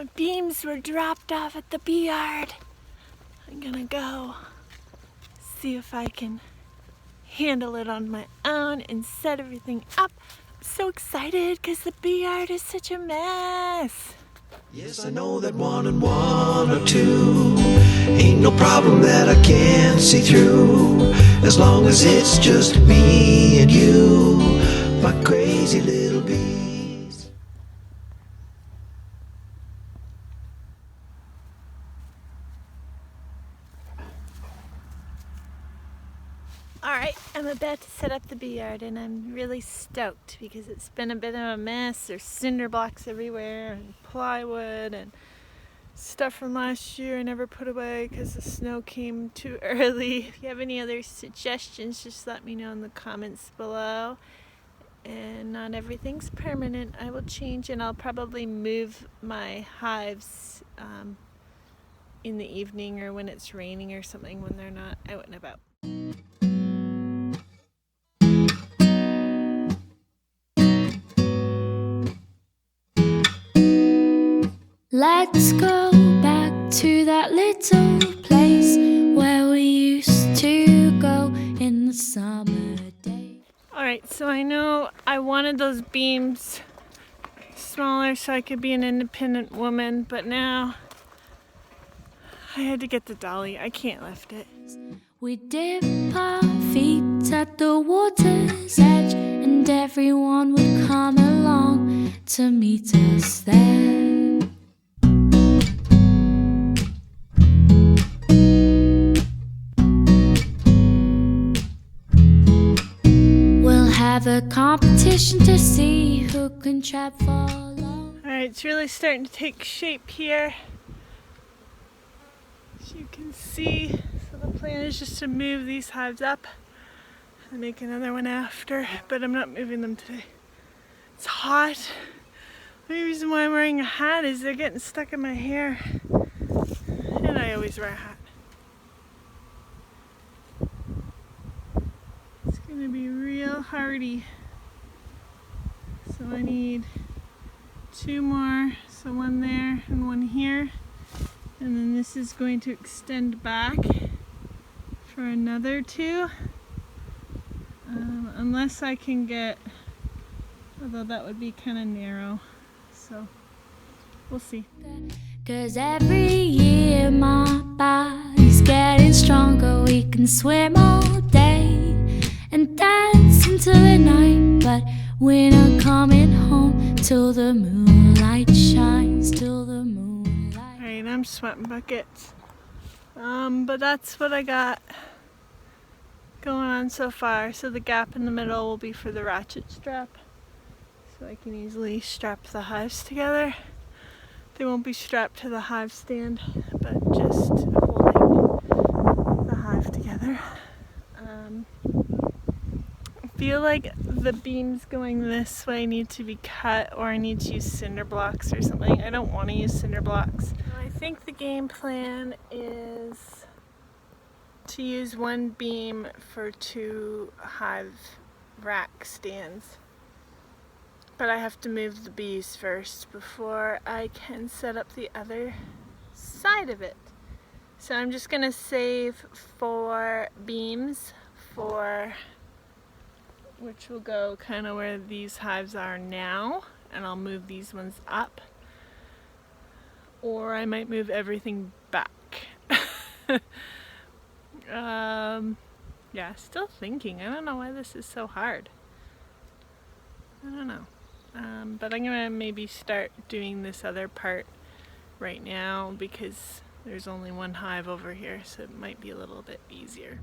My beams were dropped off at the bee yard. I'm gonna go see if I can handle it on my own and set everything up. I'm so excited because the bee yard is such a mess. Yes, I know that 1 and 1 are 2. Ain't no problem that I can't see through. As long as it's just me and you, my crazy little bees. Alright, I'm about to set up the bee yard and I'm really stoked because it's been a bit of a mess. There's cinder blocks everywhere and plywood and stuff from last year I never put away because the snow came too early. If you have any other suggestions, just let me know in the comments below. And not everything's permanent. I will change and I'll probably move my hives in the evening or when it's raining or something, when they're not out and about. Let's go back to that little place where we used to go in the summer day. Alright, so I know I wanted those beams smaller so I could be an independent woman, but now I had to get the dolly. I can't lift it. We dip our feet at the water's edge, and everyone would come along to meet us there. Have a competition to see who can trap for long. Alright, it's really starting to take shape here. As you can see, so the plan is just to move these hives up and make another one after, but I'm not moving them today. It's hot. The only reason why I'm wearing a hat is they're getting stuck in my hair. And I always wear a hat. It's gonna be real hardy. So I need 2 more, so 1 there and 1 here. And then this is going to extend back for another 2. Unless I can get, although that would be kind of narrow. So we'll see. 'Cause every year my body's getting stronger. We can swim all day and dance into the night, but we're not coming home till the moonlight shines, till the moonlight. Alright, I'm sweating buckets. But that's what I got going on so far. So the gap in the middle will be for the ratchet strap, so I can easily strap the hives together. They won't be strapped to the hive stand, but just holding the hive together. I feel like the beams going this way need to be cut, or I need to use cinder blocks or something. I don't want to use cinder blocks. I think the game plan is to use 1 beam for 2 hive rack stands. But I have to move the bees first before I can set up the other side of it. So I'm just gonna save 4 beams for, which will go kind of where these hives are now, and I'll move these ones up. Or I might move everything back. Yeah, still thinking. I don't know why this is so hard. I don't know. But I'm gonna maybe start doing this other part right now because there's only 1 hive over here, so it might be a little bit easier.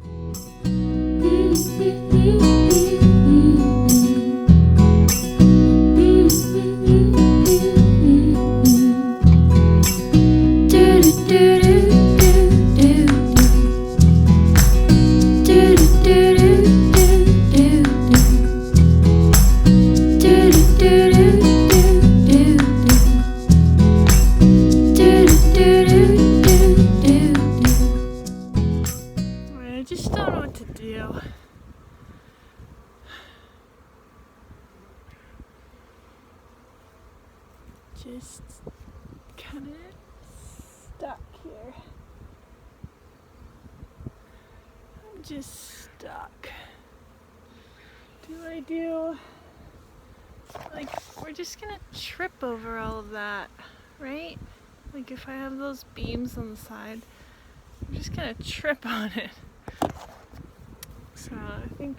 I just don't know what to do. minute stuck here. I'm just stuck. Like, we're just gonna trip over all of that, right? Like if I have those beams on the side, I'm just gonna trip on it. So I think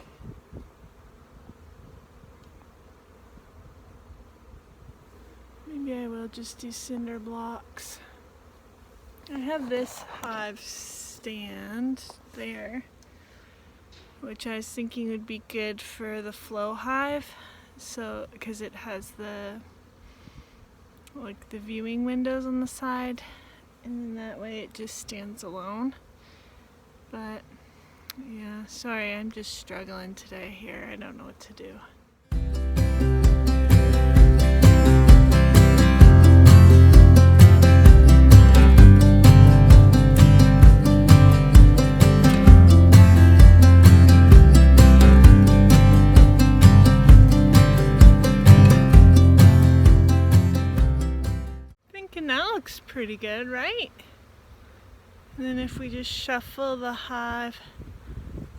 maybe I will just do cinder blocks. I have this hive stand there, which I was thinking would be good for the flow hive. So, because it has the viewing windows on the side, and that way it just stands alone. But yeah, sorry, I'm just struggling today here. I don't know what to do. That looks pretty good, right? And then if we just shuffle the hive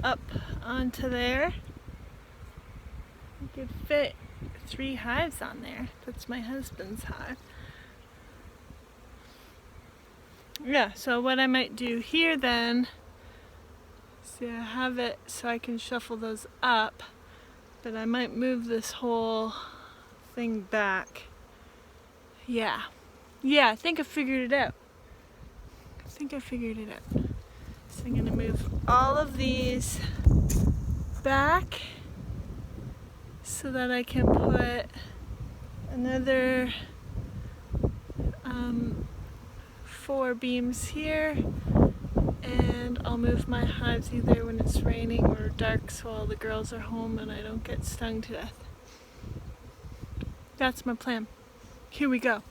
up onto there, we could fit 3 hives on there. That's my husband's hive. Yeah, so what I might do here then, see, I have it so I can shuffle those up, but I might move this whole thing back. Yeah, I think I figured it out. So I'm gonna move all of these back so that I can put another 4 beams here, and I'll move my hives either when it's raining or dark so all the girls are home and I don't get stung to death. That's my plan. Here we go.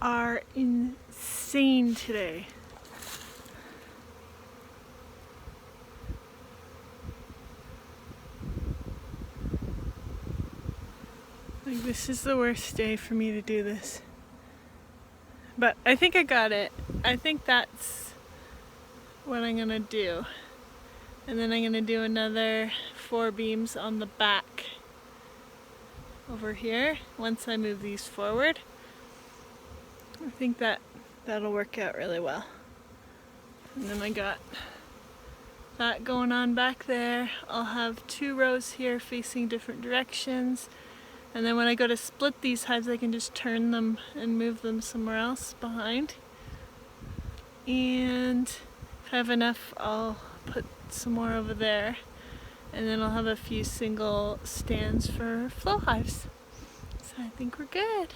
Are insane today. Like, this is the worst day for me to do this. But I think I got it. I think that's what I'm gonna do. And then I'm gonna do another 4 beams on the back over here once I move these forward. I think that'll work out really well. And then I got that going on back there. I'll have 2 rows here facing different directions. And then when I go to split these hives, I can just turn them and move them somewhere else behind. And if I have enough, I'll put some more over there. And then I'll have a few single stands for flow hives. So I think we're good.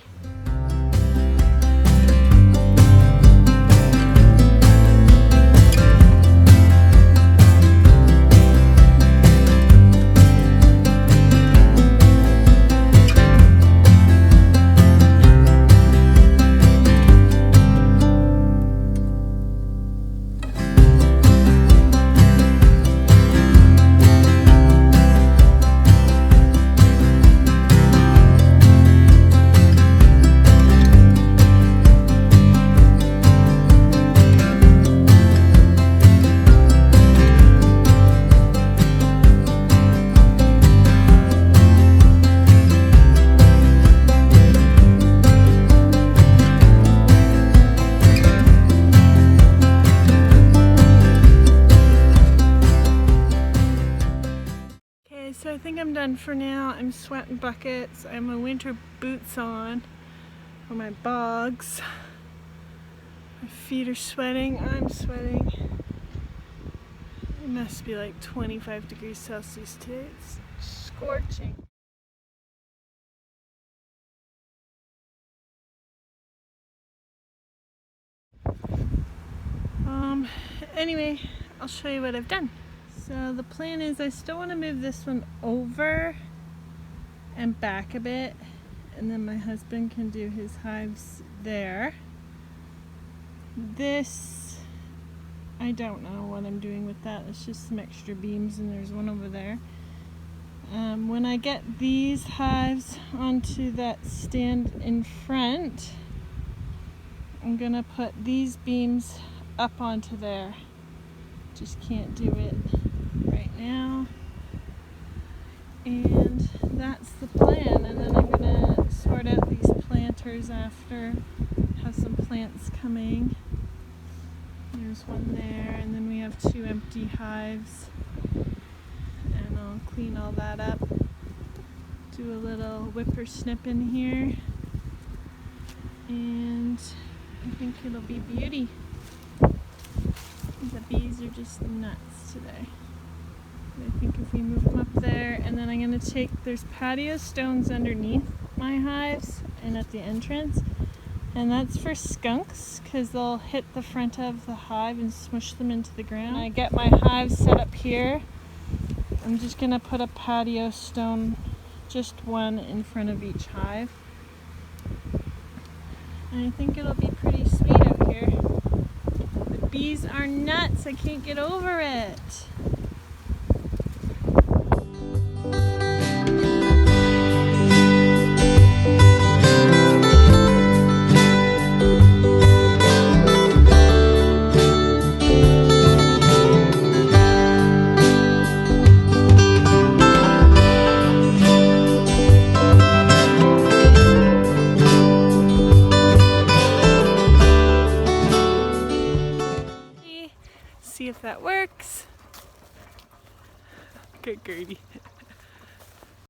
So I think I'm done for now. I'm sweating buckets. I have my winter boots on, or my bogs. My feet are sweating. I'm sweating. It must be like 25 degrees Celsius today. It's scorching. Anyway, I'll show you what I've done. So the plan is I still want to move this one over and back a bit, and then my husband can do his hives there. This, I don't know what I'm doing with that. It's just some extra beams, and there's one over there. When I get these hives onto that stand in front, I'm gonna put these beams up onto there. Just can't do it right now. And that's the plan. And then I'm gonna sort out these planters after. Have some plants coming. There's one there, and then we have 2 empty hives. And I'll clean all that up. Do a little whippersnip in here. And I think it'll be beauty. The bees are just nuts today. I think if we move them up there, and then I'm going to take, there's patio stones underneath my hives and at the entrance, and that's for skunks because they'll hit the front of the hive and smush them into the ground. When I get my hives set up here, I'm just going to put a patio stone, just one in front of each hive. And I think it'll be pretty sweet out here. The bees are nuts, I can't get over it. See if that works. Good Gertie.